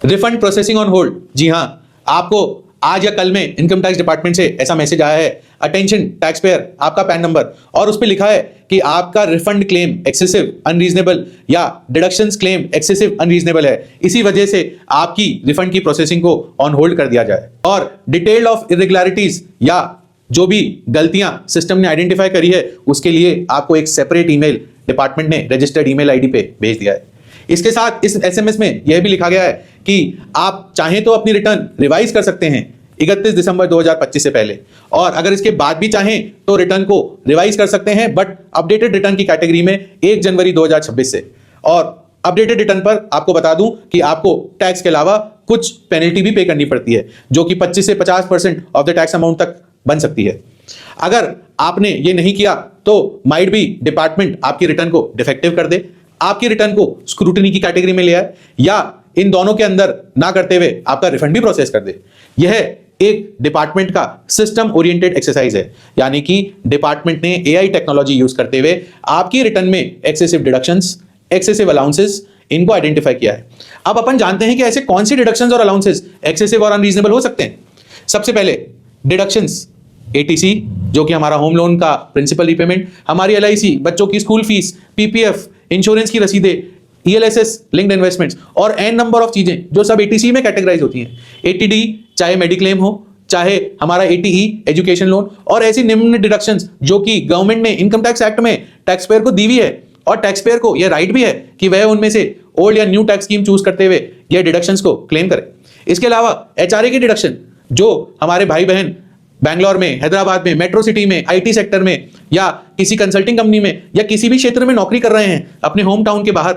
Refund processing on hold. जी हां, आपको आज या कल में इनकम टैक्स डिपार्टमेंट से ऐसा मैसेज आया है, अटेंशन टैक्स पेयर, आपका पैन नंबर, और उस पर लिखा है कि आपका रिफंड क्लेम एक्सेसिव अनरीजनेबल या डिडक्शंस क्लेम एक्सेसिव अनरीजनेबल है, इसी वजह से आपकी रिफंड की प्रोसेसिंग को ऑन होल्ड कर दिया जाए। और डिटेल ऑफ इरेगुलरिटीज या जो भी गलतियां सिस्टम ने आइडेंटिफाई करी है उसके लिए आपको एक सेपरेट ईमेल डिपार्टमेंट ने रजिस्टर्ड ईमेल आईडी पे भेज दिया है। इसके साथ इस एसएमएस में यह भी लिखा गया है कि आप चाहें तो अपनी रिटर्न रिवाइज कर सकते हैं 31 दिसंबर 2025 से पहले, और अगर इसके बाद भी चाहें तो रिटर्न को रिवाइज कर सकते हैं, बट अपडेटेड रिटर्न की कैटेगरी में 1 जनवरी 2026 से। और अपडेटेड रिटर्न पर आपको बता दूं कि आपको टैक्स के अलावा कुछ पेनल्टी भी पे करनी पड़ती है, जो कि 25 से 50% ऑफ द टैक्स अमाउंट तक बन सकती है। अगर आपने ये नहीं किया तो माइट बी डिपार्टमेंट आपकी रिटर्न को डिफेक्टिव कर दे, आपकी रिटर्न को स्क्रूटनी की कैटेगरी में ले आए, या इन दोनों के अंदर ना करते हुए आपका रिफंड भी प्रोसेस कर दे। यह एक डिपार्टमेंट का सिस्टम ओरिएंटेड एक्सरसाइज है, यानी कि डिपार्टमेंट ने एआई टेक्नोलॉजी यूज करते हुए आपकी रिटर्न में एक्सेसिव डिडक्शंस, एक्सेसिव अलाउंसेस, इनको आइडेंटिफाई किया है। अब अपन जानते हैं कि ऐसे कौन सी डिडक्शंस और अलाउंसेस एक्सेसिव और अनरीजनेबल हो सकते हैं। सबसे पहले डिडक्शंस, एटीसी जो कि हमारा होम लोन का प्रिंसिपल रीपेमेंट, हमारी एलआईसी, बच्चों की स्कूल फीस, पीपीएफ, इंश्योरेंस की रसीदें, ईएलएसएस, लिंक्ड इन्वेस्टमेंट्स और एन नंबर ऑफ चीजें जो सब एटीसी में कैटेगराइज होती हैं। एटीडी चाहे मेडिक्लेम हो, चाहे हमारा एटीई एजुकेशन लोन, और ऐसी निम्न डिडक्शंस जो कि गवर्नमेंट ने इनकम टैक्स एक्ट में टैक्स पेयर को दी हुई है, और टैक्स पेयर को यह राइट भी है कि वह उनमें से ओल्ड या न्यू टैक्स स्कीम चूज करते हुए यह डिडक्शंस को क्लेम करे। इसके अलावा एचआरए की डिडक्शन, जो हमारे भाई बहन बैंगलोर में, हैदराबाद में, मेट्रो सिटी में, आईटी सेक्टर में, या किसी कंसल्टिंग कंपनी में, या किसी भी क्षेत्र में नौकरी कर रहे हैं अपने होम टाउन के बाहर,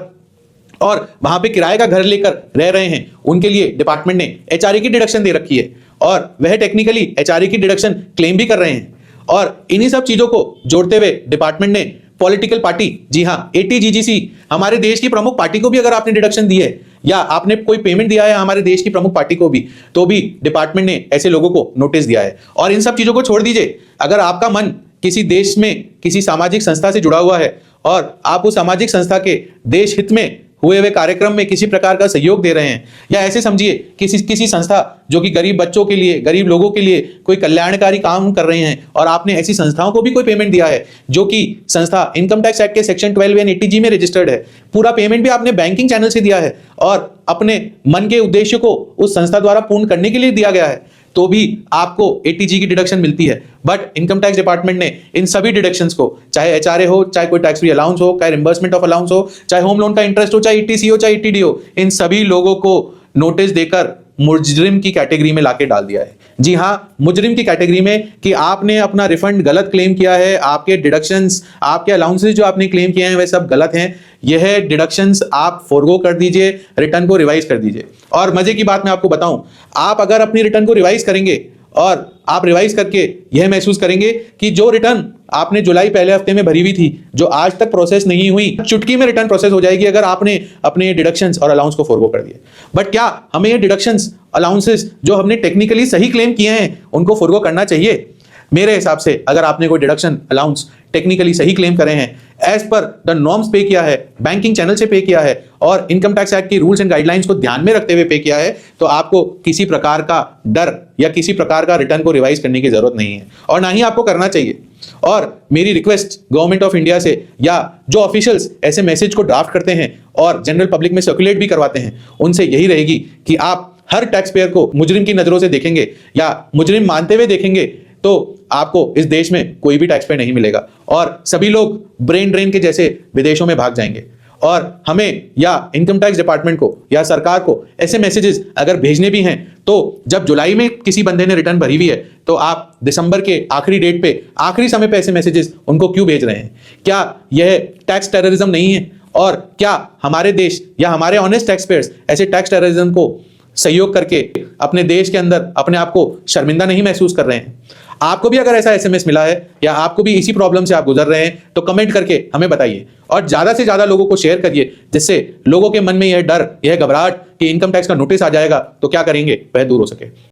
और वहां पे किराए का घर लेकर रह रहे हैं, उनके लिए डिपार्टमेंट ने एचआरए की डिडक्शन दे रखी है, और वह टेक्निकली एचआरए की डिडक्शन क्लेम भी कर रहे हैं। और इन्हीं सब चीजों को जोड़ते हुए डिपार्टमेंट ने पॉलिटिकल पार्टी, जी हां एटीजीजीसी, हमारे देश की प्रमुख पार्टी को भी अगर आपने डिडक्शन दी है या आपने कोई पेमेंट दिया है हमारे देश की प्रमुख पार्टी को भी, तो भी डिपार्टमेंट ने ऐसे लोगों को नोटिस दिया है। और इन सब चीजों को छोड़ दीजिए, अगर आपका मन किसी देश में किसी सामाजिक संस्था से जुड़ा हुआ है और आप उस सामाजिक संस्था के देश हित में हुए हुए कार्यक्रम में किसी प्रकार का सहयोग दे रहे हैं, या ऐसे समझिए किसी संस्था जो कि गरीब बच्चों के लिए, गरीब लोगों के लिए कोई कल्याणकारी काम कर रहे हैं, और आपने ऐसी संस्थाओं को भी कोई पेमेंट दिया है जो कि संस्था इनकम टैक्स एक्ट के सेक्शन 12 एंड 80G में रजिस्टर्ड है, पूरा पेमेंट भी आपने बैंकिंग चैनल से दिया है और अपने मन के उद्देश्य को उस संस्था द्वारा पूर्ण करने के लिए दिया गया है, तो भी आपको एटीजी की डिडक्शन मिलती है। बट इनकम टैक्स डिपार्टमेंट ने इन सभी डिडक्शंस को, चाहे एचआरए हो, चाहे कोई टैक्स फ्री अलाउंस हो, चाहे रिम्बर्समेंट ऑफ अलाउंस हो, चाहे होम लोन का इंटरेस्ट हो, चाहे ईटीसी हो, चाहे ईटीडी हो, इन सभी लोगों को नोटिस देकर मुजरिम की कैटेगरी में लाके डाल दिया है। जी हां, मुजरिम की कैटेगरी में, कि आपने अपना रिफंड गलत क्लेम किया है, आपके डिडक्शंस, आपके अलाउंसेस जो आपने क्लेम किए हैं वे सब गलत हैं। यह डिडक्शंस आप फॉरगो कर दीजिए, रिटर्न को रिवाइज कर दीजिए। और मजे की बात मैं आपको बताऊं, आप अगर अपनी रिटर्न को रिवाइज करेंगे और आप रिवाइज करके यह महसूस करेंगे कि जो रिटर्न आपने जुलाई पहले हफ्ते में भरी हुई थी, जो आज तक प्रोसेस नहीं हुई, चुटकी में रिटर्न प्रोसेस हो जाएगी अगर आपने अपने डिडक्शंस और अलाउंस को फॉरगो कर दिया। बट क्या हमें ये डिडक्शंस, अलाउंसेस जो हमने टेक्निकली सही क्लेम किए हैं उनको फॉरगो करना चाहिए? मेरे हिसाब से अगर आपने कोई डिडक्शन, अलाउंस टेक्निकली सही क्लेम करे हैं, एज पर द नॉर्म्स पे किया है, बैंकिंग चैनल से पे किया है, और इनकम टैक्स एक्ट की रूल्स एंड गाइडलाइंस को ध्यान में रखते हुए पे किया है, तो आपको किसी प्रकार का डर या किसी प्रकार का रिटर्न को रिवाइज करने की जरूरत नहीं है, और ना ही आपको करना चाहिए। और मेरी रिक्वेस्ट गवर्नमेंट ऑफ इंडिया से, या जो ऑफिशियल्स ऐसे मैसेज को ड्राफ्ट करते हैं और जनरल पब्लिक में सर्कुलेट भी करवाते हैं, उनसे यही रहेगी कि आप हर टैक्स पेयर को मुजरिम की नजरों से देखेंगे या मुजरिम मानते हुए देखेंगे तो आपको इस देश में कोई भी टैक्स पेयर नहीं मिलेगा, और सभी लोग ब्रेन ड्रेन के जैसे विदेशों में भाग जाएंगे। और हमें या इनकम टैक्स डिपार्टमेंट को या सरकार को ऐसे मैसेजेस अगर भेजने भी हैं, तो जब जुलाई में किसी बंदे ने रिटर्न भरी हुई है, तो आप दिसंबर के आखिरी डेट पे, आखिरी समय पे ऐसे मैसेजेस उनको क्यों भेज रहे हैं? क्या यह टैक्स टेररिज्म नहीं है? और क्या हमारे देश या हमारे ऑनेस्ट टैक्स पेयर्स ऐसे टैक्स टेररिज्म को सहयोग करके अपने देश के अंदर अपने आप को शर्मिंदा नहीं महसूस कर रहे हैं? आपको भी अगर ऐसा एसएमएस मिला है या आपको भी इसी प्रॉब्लम से आप गुजर रहे हैं, तो कमेंट करके हमें बताइए, और ज्यादा से ज्यादा लोगों को शेयर करिए, जिससे लोगों के मन में यह डर, यह घबराहट कि इनकम टैक्स का नोटिस आ जाएगा तो क्या करेंगे, वह दूर हो सके।